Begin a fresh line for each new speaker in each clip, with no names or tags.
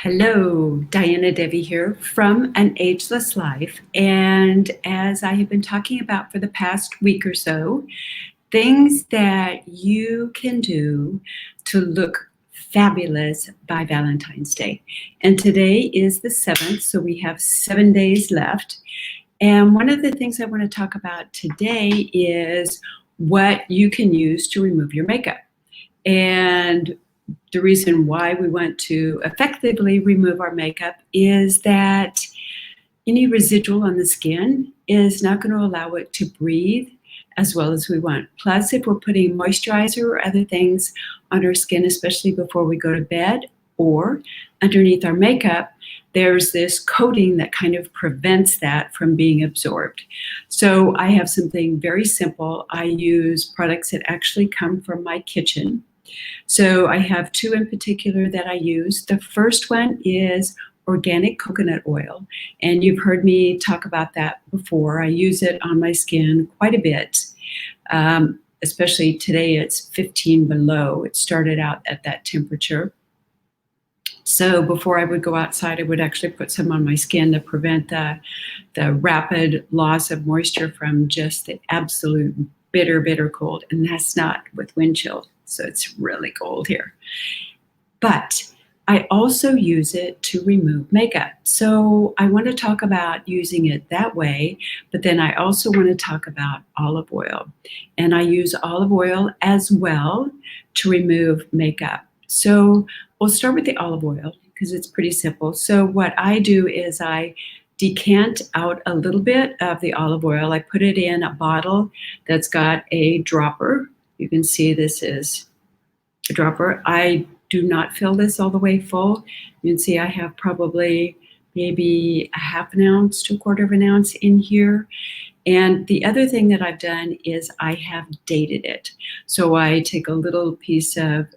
Hello, Diana Devi here from An Ageless Life. And as I have been talking about for the past week or so, things that you can do to look fabulous by Valentine's Day. And today is the 7th, so we have 7 days left. And one of the things I want to talk about today is what you can use to remove your makeup. And the reason why we want to effectively remove our makeup is that any residual on the skin is not going to allow it to breathe as well as we want. Plus, if we're putting moisturizer or other things on our skin, especially before we go to bed or underneath our makeup, there's this coating that kind of prevents that from being absorbed. So I have something very simple. I use products that actually come from my kitchen. So I have two in particular that I use. The first one is organic coconut oil, and you've heard me talk about that before. I use it on my skin quite a bit, especially today it's 15 below. It started out at that temperature. So before I would go outside, I would actually put some on my skin to prevent the rapid loss of moisture from just the absolute bitter cold. And that's not with wind chill. So it's really cold here. But I also use it to remove makeup. So I want to talk about using it that way, but then I also want to talk about olive oil. And I use olive oil as well to remove makeup. So we'll start with the olive oil because it's pretty simple. So what I do is I decant out a little bit of the olive oil. I put it in a bottle that's got a dropper. You can see this is a dropper. I do not fill this all the way full. You can see I have probably maybe a half an ounce to a quarter of an ounce in here. And the other thing that I've done is I have dated it. So I take a little piece of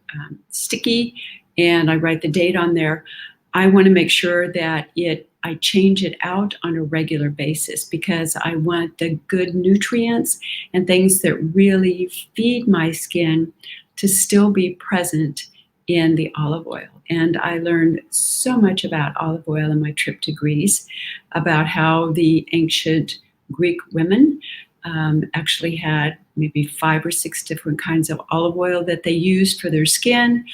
sticky and I write the date on there. I want to make sure that I change it out on a regular basis because I want the good nutrients and things that really feed my skin to still be present in the olive oil. And I learned so much about olive oil in my trip to Greece, about how the ancient Greek women actually had maybe 5 or 6 different kinds of olive oil that they used for their skin.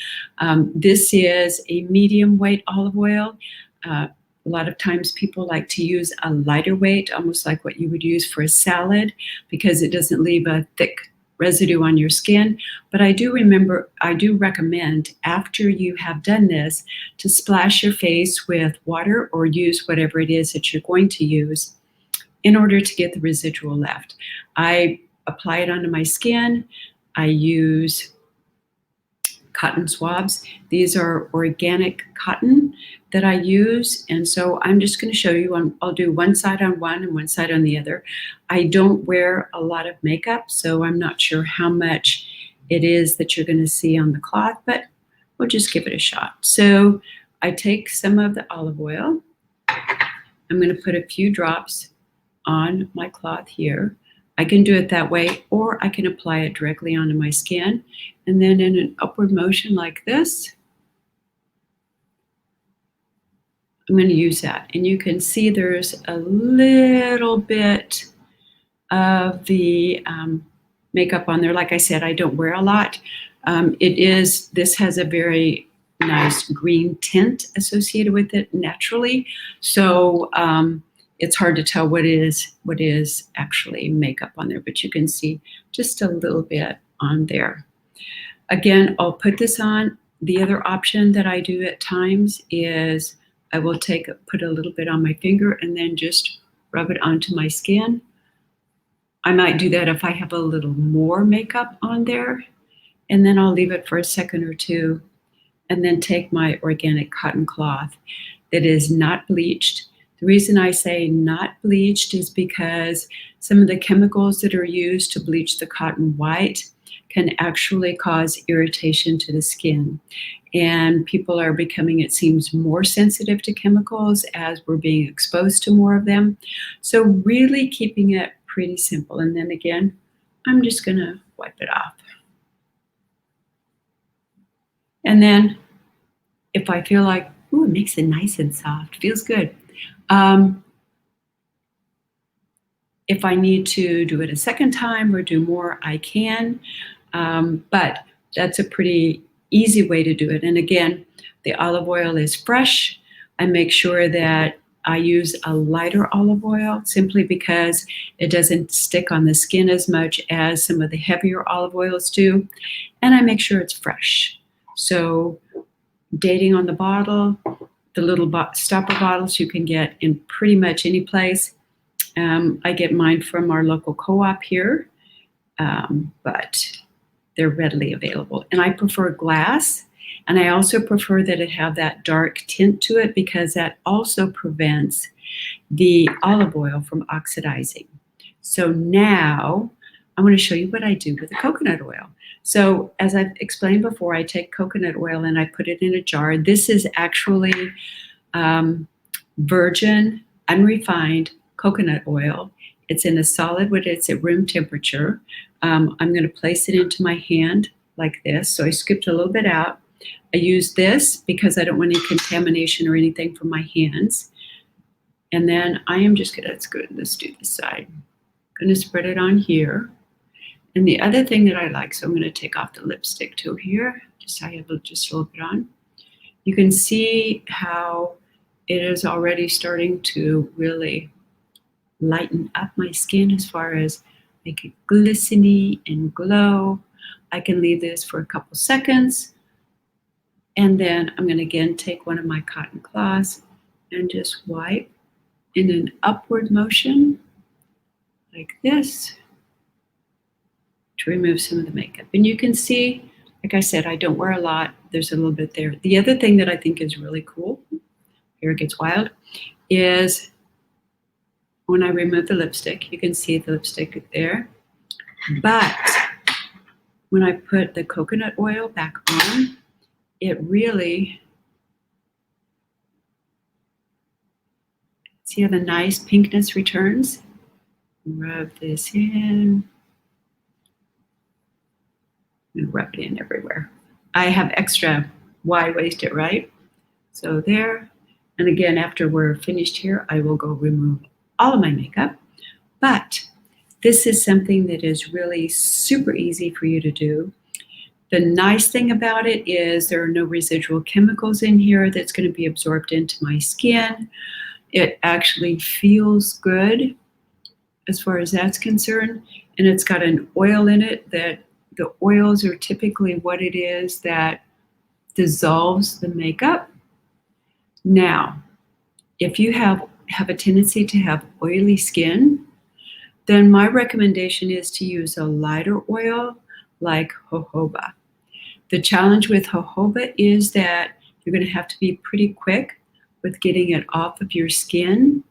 This is a medium weight olive oil. A lot of times people like to use a lighter weight, almost like what you would use for a salad, because it doesn't leave a thick residue on your skin. But I do recommend after you have done this to splash your face with water or use whatever it is that you're going to use in order to get the residual left. I apply it onto my skin. I use cotton swabs. These are organic cotton that I use. And so I'm just going to show you, I'll do one side on one and one side on the other. I don't wear a lot of makeup, so I'm not sure how much it is that you're going to see on the cloth, but we'll just give it a shot. So I take some of the olive oil. I'm going to put a few drops on my cloth here. I can do it that way, or I can apply it directly onto my skin. And then in an upward motion like this, I'm going to use that. And you can see there's a little bit of the makeup on there. Like I said, I don't wear a lot. This has a very nice green tint associated with it naturally. So it's hard to tell what is actually makeup on there, but you can see just a little bit on there. Again, I'll put this on. The other option that I do at times is I will put a little bit on my finger and then just rub it onto my skin. I might do that if I have a little more makeup on there, and then I'll leave it for a second or two and then take my organic cotton cloth that is not bleached. The reason I say not bleached is because some of the chemicals that are used to bleach the cotton white can actually cause irritation to the skin. And people are becoming, it seems, more sensitive to chemicals as we're being exposed to more of them. So really keeping it pretty simple. And then again, I'm just going to wipe it off. And then if I feel like, Ooh, it makes it nice and soft. Feels good. If I need to do it a second time or do more, I can. But that's a pretty easy way to do it. And again, the olive oil is fresh. I make sure that I use a lighter olive oil simply because it doesn't stick on the skin as much as some of the heavier olive oils do. And I make sure it's fresh. So dating on the bottle, the little stopper bottles you can get in pretty much any place. I get mine from our local co-op here, but they're readily available. And I prefer glass, and I also prefer that it have that dark tint to it because that also prevents the olive oil from oxidizing. So now I'm going to show you what I do with the coconut oil. So as I've explained before, I take coconut oil and I put it in a jar. This is actually virgin, unrefined coconut oil. It's in a solid, but it's at room temperature. I'm going to place it into my hand like this. So I scooped a little bit out. I use this because I don't want any contamination or anything from my hands. And then I am just going to, let's do this side. I'm going to spread it on here. And the other thing that I like, so I'm going to take off the lipstick too here. Just I have just a little bit on. You can see how it is already starting to really lighten up my skin as far as make it glistening and glow. I can leave this for a couple seconds. And then I'm going to again take one of my cotton cloths and just wipe in an upward motion like this to remove some of the makeup. And you can see, like I said, I don't wear a lot. There's a little bit there. The other thing that I think is really cool, here it gets wild, is when I remove the lipstick, you can see the lipstick there. But when I put the coconut oil back on, it really, see how the nice pinkness returns? Rub this in. And rub it in everywhere. I have extra wide-waisted, right? So there. And again, after we're finished here, I will go remove all of my makeup. But this is something that is really super easy for you to do. The nice thing about it is there are no residual chemicals in here that's going to be absorbed into my skin. It actually feels good as far as that's concerned. And it's got an oil in it that the oils are typically what it is that dissolves the makeup. Now, if you have a tendency to have oily skin, then my recommendation is to use a lighter oil like jojoba. The challenge with jojoba is that you're going to have to be pretty quick with getting it off of your skin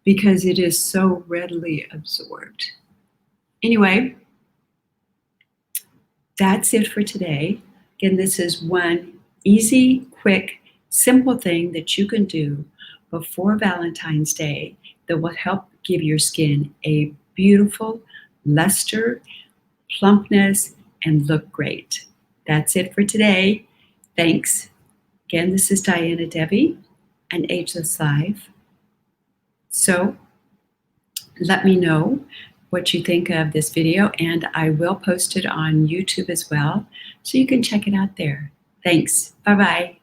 because it is so readily absorbed. Anyway, that's it for today. Again, this is one easy, quick, simple thing that you can do before Valentine's Day that will help give your skin a beautiful luster, plumpness, and look great. That's it for today. Thanks. Again, this is Diana Debbie, an Ageless Life. So let me know what you think of this video, and I will post it on YouTube as well, so you can check it out there. Thanks. Bye-bye.